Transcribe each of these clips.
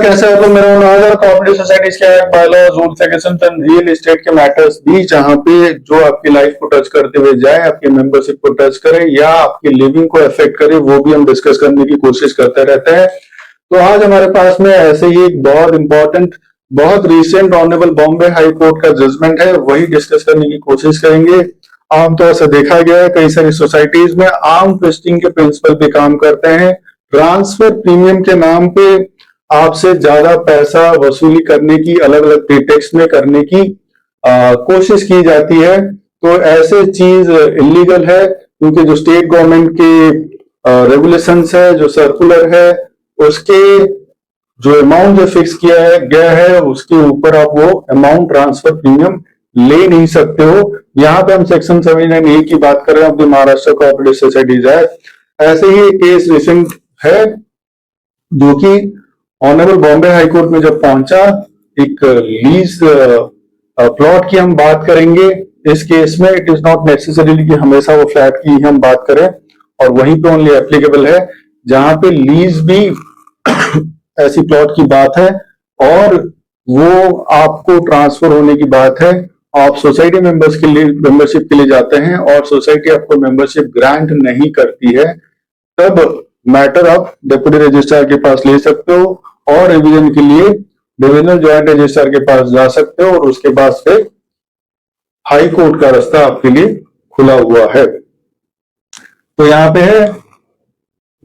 कैसे हो तुम? मेरा नाम है कोऑपरेटिव सोसाइटीज के act, bylaws, rules regulations and real estate के मैटर्स भी, जहां पे जो आपकी लाइफ को टच करते हुए जाए, आपकी मेंबरशिप को टच करे या आपकी लिविंग को अफेक्ट करे, वो भी हम डिस्कस करने की कोशिश करते रहते हैं। तो आज हमारे पास में ऐसे ही एक बहुत इंपॉर्टेंट, बहुत recent honourable Bombay high court का जजमेंट है, वही डिस्कस करने की कोशिश करेंगे। आमतौर से देखा गया है कई सारी सोसाइटीज में आर्म ट्विस्टिंग के प्रिंसिपल पे काम करते हैं। ट्रांसफर प्रीमियम के नाम पे आपसे ज्यादा पैसा वसूली करने की, अलग अलग प्रीटेक्स्ट में करने की कोशिश की जाती है। तो ऐसे चीज इलीगल है, क्योंकि जो स्टेट गवर्नमेंट के रेगुलेशंस है, जो सर्कुलर है, उसके जो अमाउंट जो फिक्स किया है गया है, उसके ऊपर आप वो अमाउंट ट्रांसफर प्रीमियम ले नहीं सकते हो। यहाँ पे हम सेक्शन 79A की बात कर रहे हैं of the Maharashtra cooperative societies act. ऐसे ही एक केस रिसेंट है जो कि ऑनरेबल बॉम्बे हाई कोर्ट में जब पहुंचा, एक लीज प्लॉट की हम बात करेंगे इस केस में। इट इज नॉट नेसेसरीली कि हमेशा वो फ्लैट की ही हम बात करें, और वहीं पे ओनली एप्लीकेबल है जहां पे लीज भी ऐसी प्लॉट की बात है और वो आपको ट्रांसफर होने की बात है। आप सोसाइटी मेंबर्स के लिए मेंबरशिप के लिए जाते हैं और सोसाइटी आपको मेंबरशिप ग्रांट नहीं करती है, तब मैटर आप डिप्टी रजिस्ट्रार के पास ले सकते हो और रिवीजन के लिए डिविजनल ज्वाइंट रजिस्ट्रार के पास जा सकते हो, और उसके बाद फिर हाई कोर्ट का रास्ता आपके लिए खुला हुआ है। तो यहाँ पे है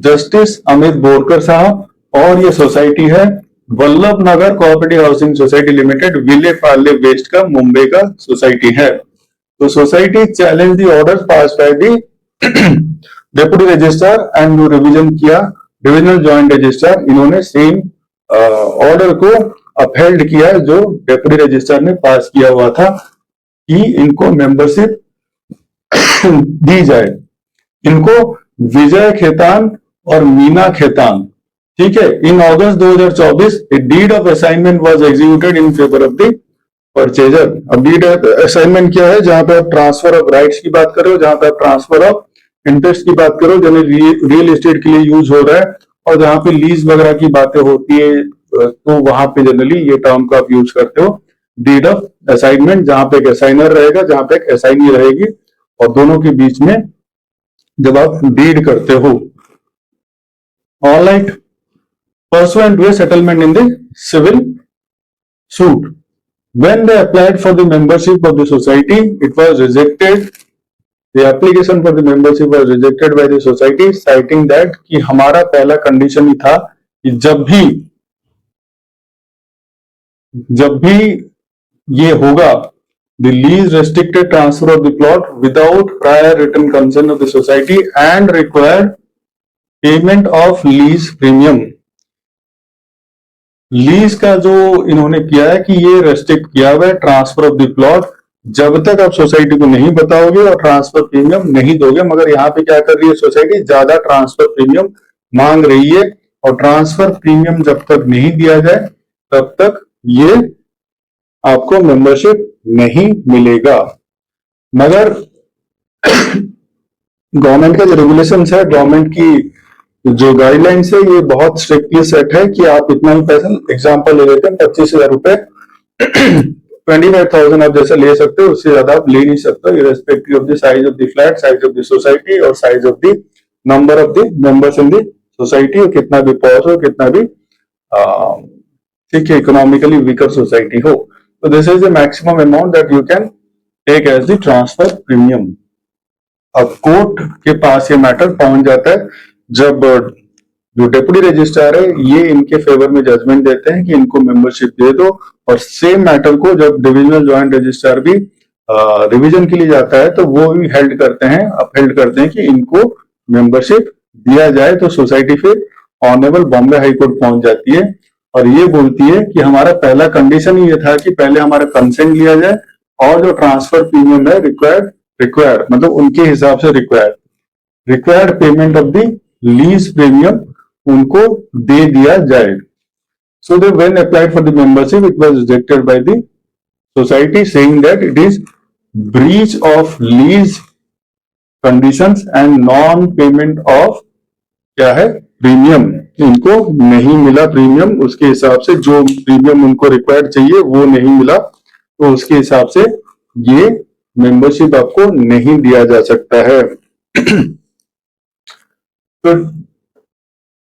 जस्टिस अमित बोरकर साहब, और ये सोसाइटी है वल्लभ नगर cooperative housing society limited, Vile Parle waste का, मुंबई का सोसाइटी है। तो society challenge the order pass by the deputy registrar and जो रिवीजन किया डिविजनल ज्वाइंट रजिस्ट्रार, इन्होंने सेम ऑर्डर को अपहेल्ड किया जो डिप्टी रजिस्ट्रार ने पास किया हुआ था कि इनको मेंबरशिप दी जाए। इनको विजय खेतान और मीना खेतान, ठीक है। In August 2024 a deed of assignment was executed in favour of the purchaser. अब डीड असाइनमेंट क्या है? जहां पे आप ट्रांसफर ऑफ राइट्स की बात कर रहे हो, जहां पे आप ट्रांसफर ऑफ इंटरेस्ट की बात करो, जो रियल एस्टेट के लिए यूज हो रहा है, और जहां पे लीज वगैरह की बातें होती है, तो वहां पे जनरली ये टर्म का आप यूज करते हो, डीड ऑफ असाइनमेंट, जहां पे एक असाइनर रहेगा, जहां पे एक असाइनी रहेगी, और दोनों के बीच में जब आप डीड करते हो। Alright, pursuant to a settlement in the civil suit, when they applied for the membership of the society, it was rejected. The application for the membership was rejected by the society, citing that कि हमारा पहला condition ही था कि जब भी ये होगा, the lease restricted transfer of the plot without prior written consent of the society and required payment of lease premium। Lease का जो इन्होंने किया है कि ये रेस्ट्रिक्ट किया हुआ है ट्रांसफर ऑफ द प्लॉट, जब तक आप सोसाइटी को नहीं बताओगे और ट्रांसफर प्रीमियम नहीं दोगे। मगर यहाँ पे क्या कर रही है सोसाइटी? ज्यादा ट्रांसफर प्रीमियम मांग रही है, और ट्रांसफर प्रीमियम जब तक नहीं दिया जाए तब तक ये आपको मेंबरशिप नहीं मिलेगा। मगर गवर्नमेंट का जो रेगुलेशन है, गवर्नमेंट की जो गाइडलाइंस है, ये बहुत स्ट्रिक्टली सेट है कि आप इतना ही पैसा, एग्जांपल ले लेते हैं 25,000 रुपए 25,000 आप जैसा ले सकते हो, उससे ज्यादा आप ले नहीं सकते, irrespective of the size of the flat, size of the society, और size of the number of the members in the society, और कितना भी पॉश हो, कितना भी ठीक है इकोनॉमिकली वीकर सोसाइटी हो। तो this is the maximum amount that you can take as the transfer premium. अब कोर्ट के पास ये मैटर पहुंच जाता है जब जो डिप्टी रजिस्ट्रार है, ये इनके फेवर में जजमेंट देते हैं कि इनको मेंबरशिप दे दो, और सेम मैटर को जब डिविजनल ज्वाइंट रजिस्ट्रार भी रिवीजन के लिए जाता है, तो वो भी हेल्ड करते हैं, अपहेल्ड करते हैं कि इनको मेंबरशिप दिया जाए। तो सोसाइटी फिर ऑनरेबल बॉम्बे हाई कोर्ट पहुंच जाती है और ये बोलती है कि हमारा पहला कंडीशन ही ये था कि पहले हमारा कंसेंट लिया जाए, और जो ट्रांसफर प्रीमियम है रिक्वायर्ड मतलब उनके हिसाब से required payment of the lease premium उनको दे दिया जाए। So they when applied for the membership, it was rejected by the society, saying that it is breach of lease conditions and non-payment of क्या है premium. इनको नहीं मिला premium, उसके हिसाब से जो प्रीमियम उनको रिक्वायर्ड चाहिए वो नहीं मिला, तो उसके हिसाब से ये मेंबरशिप आपको नहीं दिया जा सकता है। तो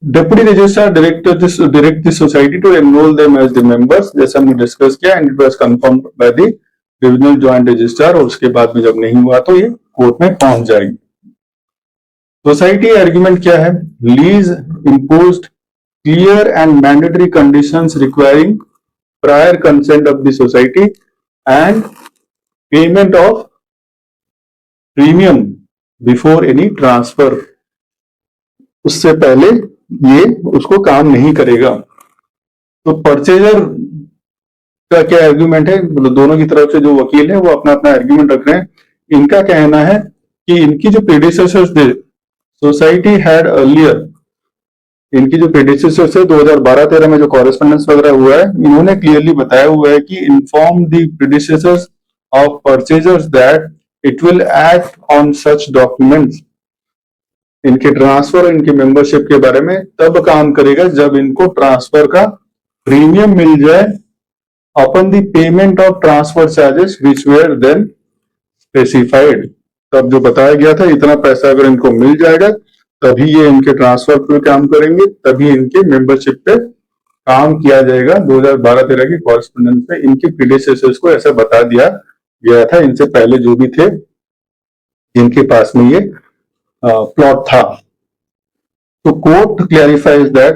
deputy registrar direct the society to enrol them as the members, जैसा हमने डिस्कस किया, and it was confirmed by the divisional joint registrar, और उसके बाद में जब नहीं हुआ तो ये कोर्ट में पहुंच जाएगी। सोसाइटी आर्ग्यूमेंट क्या है? Lease imposed clear and mandatory conditions requiring prior consent of the society and payment of premium before any transfer. उससे पहले ये उसको काम नहीं करेगा। तो परचेजर का क्या आर्ग्यूमेंट है? मतलब दोनों की तरफ से जो वकील है वो अपना अपना आर्ग्यूमेंट रख रहे हैं। इनका कहना है कि इनकी जो प्रेडिसेसर्स थे, सोसाइटी हैड अर्लियर, इनकी जो प्रेडिसेसर्स है 2012-13 में जो कॉरेस्पॉन्डेंस वगैरह हुआ है, इन्होंने क्लियरली बताया हुआ है कि inform the predecessors of purchasers that it will act on such documents. इनके ट्रांसफर और इनके मेंबरशिप के बारे में तब काम करेगा जब इनको ट्रांसफर का प्रीमियम मिल जाए upon the payment of transfer charges which were then specified. तब जो बताया गया था इतना पैसा अगर इनको मिल जाएगा तभी ये इनके ट्रांसफर पे काम करेंगे, तभी इनके मेंबरशिप पे काम किया जाएगा। 2012-13 की कॉरेस्पॉन्डेंस में इनके प्रीडेसेसर्स को ऐसा बता दिया गया था, इनसे पहले जो भी थे इनके पास में ये प्लॉट था। तो court clarifies that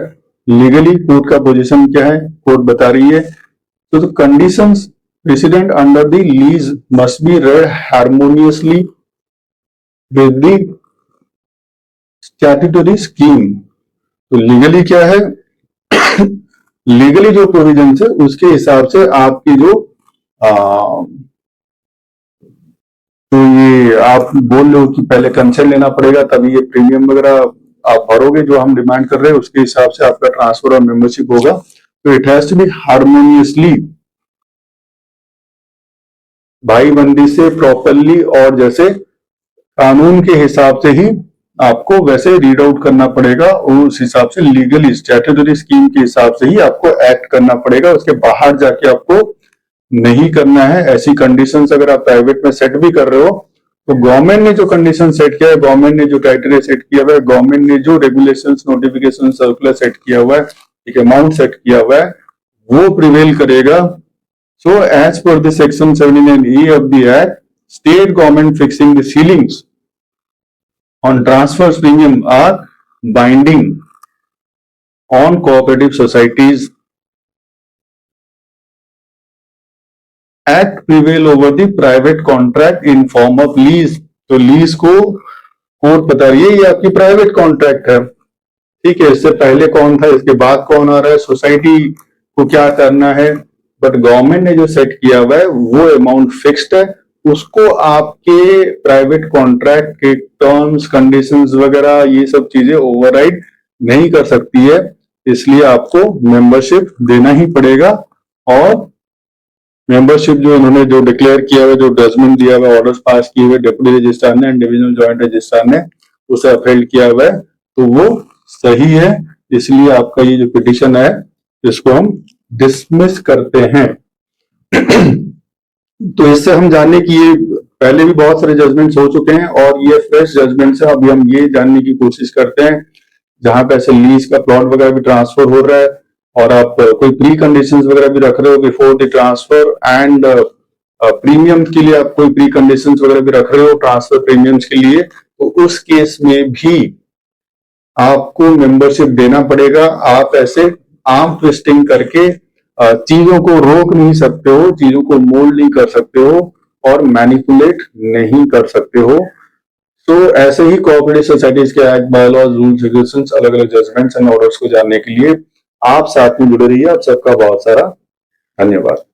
legally court का पोजीशन क्या है, कोर्ट बता रही है। तो the conditions president under the lease must be red harmoniously with the statutory scheme. तो लीगली क्या है? लीगली जो प्रोविजन है उसके हिसाब से आपकी जो तो ये आप बोल लो कि पहले कंसेंट लेना पड़ेगा तभी ये प्रीमियम वगैरह आप भरोगे जो हम डिमांड कर रहे हैं, उसके हिसाब से आपका ट्रांसफर और मेंबरशिप होगा। तो it has to be harmoniously, भाईबंदी से, प्रॉपरली, और जैसे कानून के हिसाब से ही आपको वैसे रीड आउट करना पड़ेगा, और उस हिसाब से लीगली स्टैट्यूटरी स्कीम के हिसाब से ही आपको एक्ट करना पड़ेगा। उसके बाहर जाके आपको नहीं करना है। ऐसी कंडीशंस अगर आप प्राइवेट में सेट भी कर रहे हो तो गवर्नमेंट ने जो कंडीशन सेट किया है, गवर्नमेंट ने जो क्राइटेरिया सेट किया हुआ है, गवर्नमेंट ने जो रेगुलेशंस, नोटिफिकेशन, सर्कुलर सेट किया हुआ है, एक अमाउंट सेट किया हुआ है, वो प्रिवेल करेगा। So as per the section 79E of the act, state government fixing the ceilings on transfers premium are binding on cooperative societies. Act prevail over the private contract in form of lease. तो lease को court बता रही है ये आपकी private contract है, ठीक है। इससे पहले कौन था, इसके बाद कौन आ रहा है, सोसाइटी को क्या करना है, बट गवर्नमेंट ने जो सेट किया हुआ है वो अमाउंट फिक्स्ड है, उसको आपके प्राइवेट कॉन्ट्रैक्ट के टर्म्स, कंडीशंस वगैरह ये सब चीजें ओवरराइड नहीं कर सकती है। इसलिए आपको मेंबरशिप देना ही पड़ेगा। और मेंबरशिप जो इन्होंने जो डिक्लेयर किया हुआ, जो जजमेंट दिया हुआ, ऑर्डर्स पास किए हुए डिप्टी रजिस्ट्रार ने एंड डिविजनल जॉइंट रजिस्ट्रार ने, उसे अपहेल्ड किया हुआ है, तो वो सही है। इसलिए आपका ये जो पिटिशन है इसको हम डिसमिस करते हैं। तो इससे हम जानने की, ये पहले भी बहुत सारे जजमेंट्स हो चुके हैं और ये फ्रेश जजमेंट्स है। अभी हम ये जानने की कोशिश करते हैं जहां पे ऐसे लीज का प्लॉट वगैरह भी ट्रांसफर हो रहा है और आप कोई प्री कंडीशंस वगैरह भी रख रहे हो before the transfer, and premium के लिए आप कोई प्री कंडीशंस वगैरह भी रख रहे हो ट्रांसफर प्रीमियम्स के लिए, तो उस केस में भी आपको मेंबरशिप देना पड़ेगा। आप ऐसे आर्म ट्विस्टिंग करके चीजों को रोक नहीं सकते हो, चीजों को मोल्ड नहीं कर सकते हो और मैनिपुलेट नहीं कर सकते हो। तो ऐसे ही कोऑपरेटिव सोसाइटीज के एक्ट, बायलॉज, रूल्स, रेगुलेशंस, अलग अलग जजमेंट्स एंड ऑर्डर्स को जानने के लिए आप साथ में जुड़े रहिए। आप सबका बहुत सारा धन्यवाद।